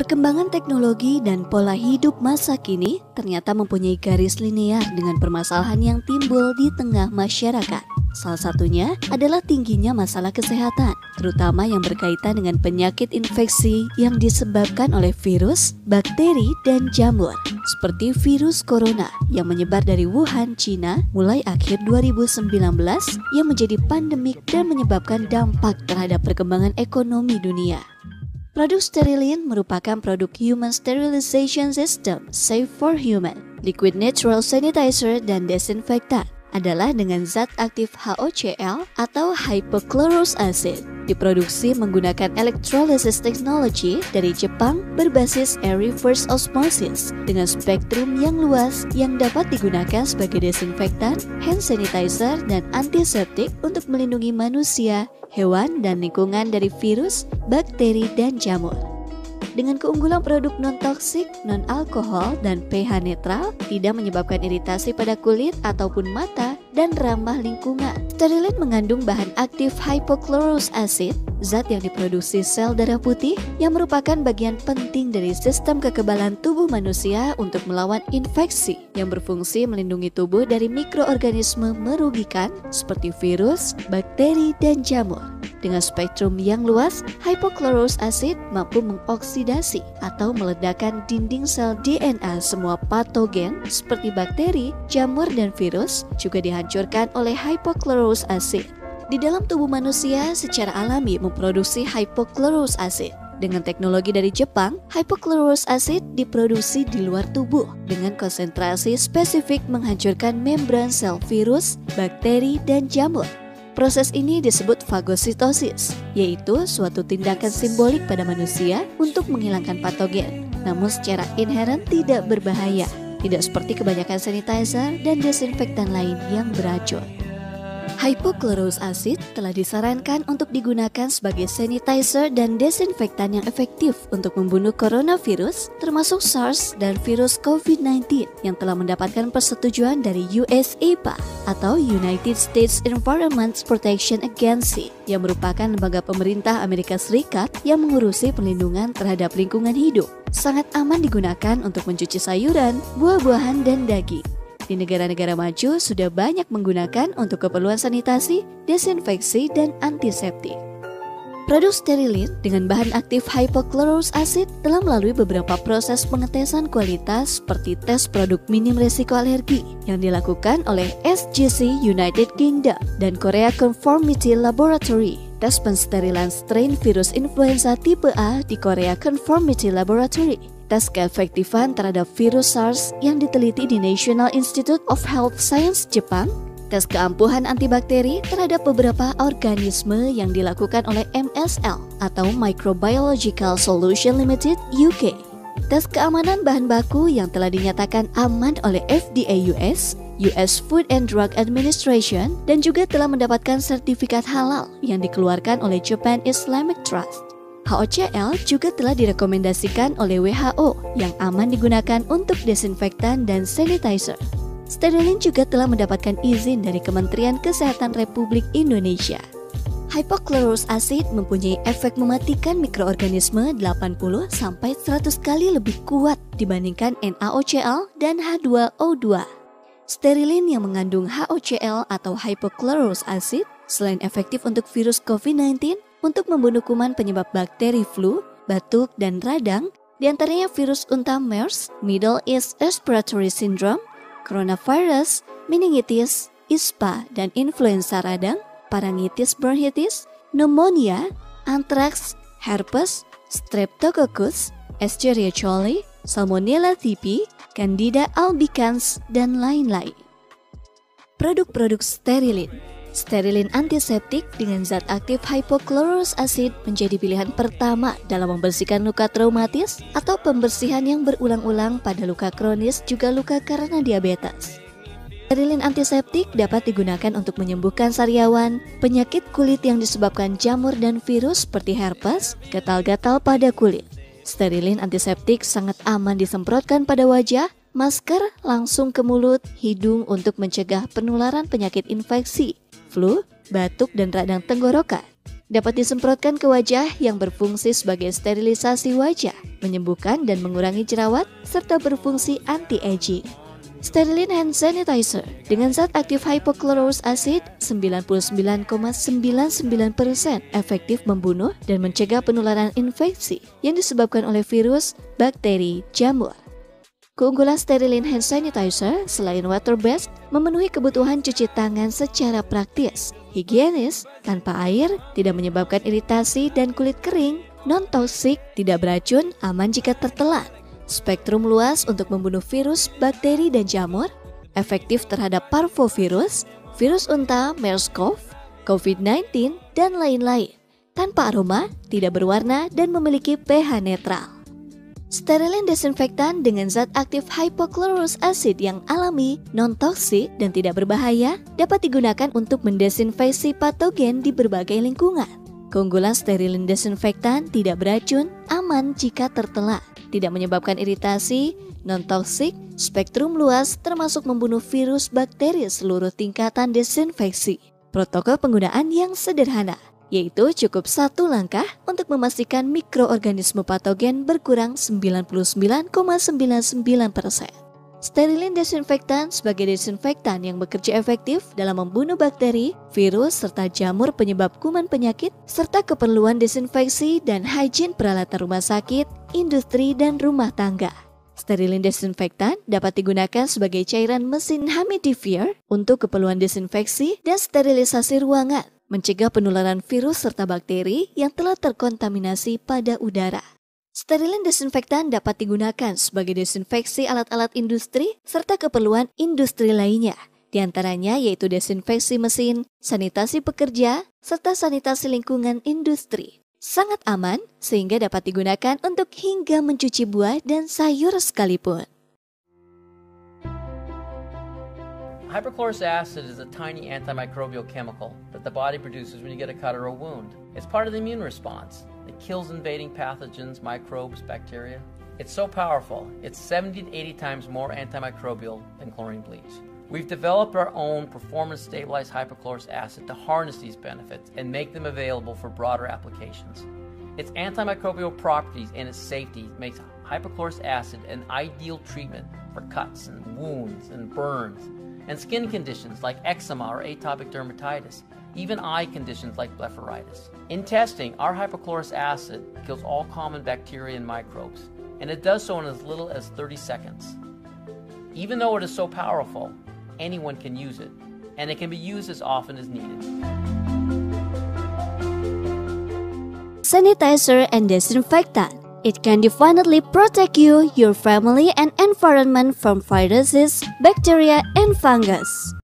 Perkembangan teknologi dan pola hidup masa kini ternyata mempunyai garis linear dengan permasalahan yang timbul di tengah masyarakat. Salah satunya adalah tingginya masalah kesehatan, terutama yang berkaitan dengan penyakit infeksi yang disebabkan oleh virus, bakteri, dan jamur. Seperti virus corona yang menyebar dari Wuhan, China mulai akhir 2019 yang menjadi pandemik dan menyebabkan dampak terhadap perkembangan ekonomi dunia. Produk Sterilin merupakan produk Human Sterilization System Safe for Human, liquid natural sanitizer dan desinfektan. Adalah dengan zat aktif HOCl atau hypochlorous acid. Diproduksi menggunakan electrolysis technology dari Jepang berbasis air reverse osmosis dengan spektrum yang luas yang dapat digunakan sebagai desinfektan, hand sanitizer, dan antiseptik untuk melindungi manusia, hewan, dan lingkungan dari virus, bakteri, dan jamur. Dengan keunggulan produk non-toksik, non-alkohol, dan pH netral, tidak menyebabkan iritasi pada kulit ataupun mata, dan ramah lingkungan. Sterilin mengandung bahan aktif hypochlorous acid, zat yang diproduksi sel darah putih yang merupakan bagian penting dari sistem kekebalan tubuh manusia untuk melawan infeksi yang berfungsi melindungi tubuh dari mikroorganisme merugikan seperti virus, bakteri, dan jamur. Dengan spektrum yang luas, hypochlorous acid mampu mengoksidasi atau meledakkan dinding sel DNA semua patogen seperti bakteri, jamur, dan virus juga dihancurkan oleh hypochlorous acid. Di dalam tubuh manusia secara alami memproduksi hypochlorous acid. Dengan teknologi dari Jepang, hypochlorous acid diproduksi di luar tubuh dengan konsentrasi spesifik menghancurkan membran sel virus, bakteri, dan jamur. Proses ini disebut fagositosis, yaitu suatu tindakan simbolik pada manusia untuk menghilangkan patogen, namun secara inheren tidak berbahaya, tidak seperti kebanyakan sanitizer dan desinfektan lain yang beracun. Hypochlorous acid telah disarankan untuk digunakan sebagai sanitizer dan desinfektan yang efektif untuk membunuh coronavirus, termasuk SARS dan virus COVID-19 yang telah mendapatkan persetujuan dari US EPA atau United States Environment Protection Agency yang merupakan lembaga pemerintah Amerika Serikat yang mengurusi perlindungan terhadap lingkungan hidup. Sangat aman digunakan untuk mencuci sayuran, buah-buahan, dan daging. Di negara-negara maju sudah banyak menggunakan untuk keperluan sanitasi, desinfeksi, dan antiseptik. Produk Sterilin dengan bahan aktif hypochlorous acid telah melalui beberapa proses pengetesan kualitas seperti tes produk minim resiko alergi yang dilakukan oleh SGC United Kingdom dan Korea Conformity Laboratory. Tes pensterilan strain virus influenza tipe A di Korea Conformity Laboratory. Tes keefektifan terhadap virus SARS yang diteliti di National Institute of Health Science Jepang. Tes keampuhan antibakteri terhadap beberapa organisme yang dilakukan oleh MSL atau Microbiological Solution Limited UK. Tes keamanan bahan baku yang telah dinyatakan aman oleh FDA US, US Food and Drug Administration, dan juga telah mendapatkan sertifikat halal yang dikeluarkan oleh Japan Islamic Trust. HOCl juga telah direkomendasikan oleh WHO yang aman digunakan untuk desinfektan dan sanitizer. Sterilin juga telah mendapatkan izin dari Kementerian Kesehatan Republik Indonesia. Hypochlorous acid mempunyai efek mematikan mikroorganisme 80-100 kali lebih kuat dibandingkan NaOCl dan H2O2. Sterilin yang mengandung HOCl atau hypochlorous acid selain efektif untuk virus COVID-19, untuk membunuh kuman penyebab bakteri flu, batuk, dan radang, diantaranya virus unta MERS, Middle East Respiratory Syndrome, coronavirus, meningitis, ISPA, dan influenza radang, parangitis bronchitis, pneumonia, antraks, herpes, streptococcus, Escherichia coli, Salmonella typhi, Candida albicans, dan lain-lain. Produk-produk Sterilin. Sterilin antiseptik dengan zat aktif hypochlorous acid menjadi pilihan pertama dalam membersihkan luka traumatis atau pembersihan yang berulang-ulang pada luka kronis juga luka karena diabetes. Sterilin antiseptik dapat digunakan untuk menyembuhkan sariawan, penyakit kulit yang disebabkan jamur dan virus seperti herpes, gatal-gatal pada kulit. Sterilin antiseptik sangat aman disemprotkan pada wajah, masker langsung ke mulut, hidung untuk mencegah penularan penyakit infeksi, flu, batuk, dan radang tenggorokan. Dapat disemprotkan ke wajah yang berfungsi sebagai sterilisasi wajah, menyembuhkan dan mengurangi jerawat, serta berfungsi anti-aging. Sterilin Hand Sanitizer dengan zat aktif hypochlorous acid 99,99% efektif membunuh dan mencegah penularan infeksi yang disebabkan oleh virus, bakteri, jamur. Keunggulan Sterilin Hand Sanitizer selain water-based, memenuhi kebutuhan cuci tangan secara praktis, higienis, tanpa air, tidak menyebabkan iritasi dan kulit kering, non-toksik, tidak beracun, aman jika tertelan, spektrum luas untuk membunuh virus, bakteri, dan jamur, efektif terhadap parvovirus, virus unta, MERS-CoV, COVID-19, dan lain-lain, tanpa aroma, tidak berwarna, dan memiliki pH netral. Sterilin desinfektan dengan zat aktif hypochlorous acid yang alami, non-toksik, dan tidak berbahaya dapat digunakan untuk mendesinfeksi patogen di berbagai lingkungan. Keunggulan sterilin desinfektan tidak beracun, aman jika tertelan, tidak menyebabkan iritasi, non-toksik, spektrum luas termasuk membunuh virus, bakteri seluruh tingkatan desinfeksi. Protokol penggunaan yang sederhana, yaitu cukup satu langkah untuk memastikan mikroorganisme patogen berkurang 99,99%. Sterilin desinfektan sebagai desinfektan yang bekerja efektif dalam membunuh bakteri, virus, serta jamur penyebab kuman penyakit, serta keperluan desinfeksi dan hygiene peralatan rumah sakit, industri, dan rumah tangga. Sterilin desinfektan dapat digunakan sebagai cairan mesin humidifier untuk keperluan desinfeksi dan sterilisasi ruangan, mencegah penularan virus serta bakteri yang telah terkontaminasi pada udara. Sterilin desinfektan dapat digunakan sebagai desinfeksi alat-alat industri serta keperluan industri lainnya, di antaranya yaitu desinfeksi mesin, sanitasi pekerja, serta sanitasi lingkungan industri. Sangat aman sehingga dapat digunakan untuk hingga mencuci buah dan sayur sekalipun. Hypochlorous acid is a tiny antimicrobial chemical that the body produces when you get a cut or a wound. It's part of the immune response. It kills invading pathogens, microbes, bacteria. It's so powerful, it's 70 to 80 times more antimicrobial than chlorine bleach. We've developed our own performance-stabilized hypochlorous acid to harness these benefits and make them available for broader applications. Its antimicrobial properties and its safety makes hypochlorous acid an ideal treatment for cuts and wounds and burns, and skin conditions like eczema or atopic dermatitis, even eye conditions like blepharitis. In testing, our hypochlorous acid kills all common bacteria and microbes, and it does so in as little as 30 seconds. Even though it is so powerful, anyone can use it, and it can be used as often as needed. Sanitizer and disinfectant. It can definitely protect you, your family, and environment from viruses, bacteria, and fungus.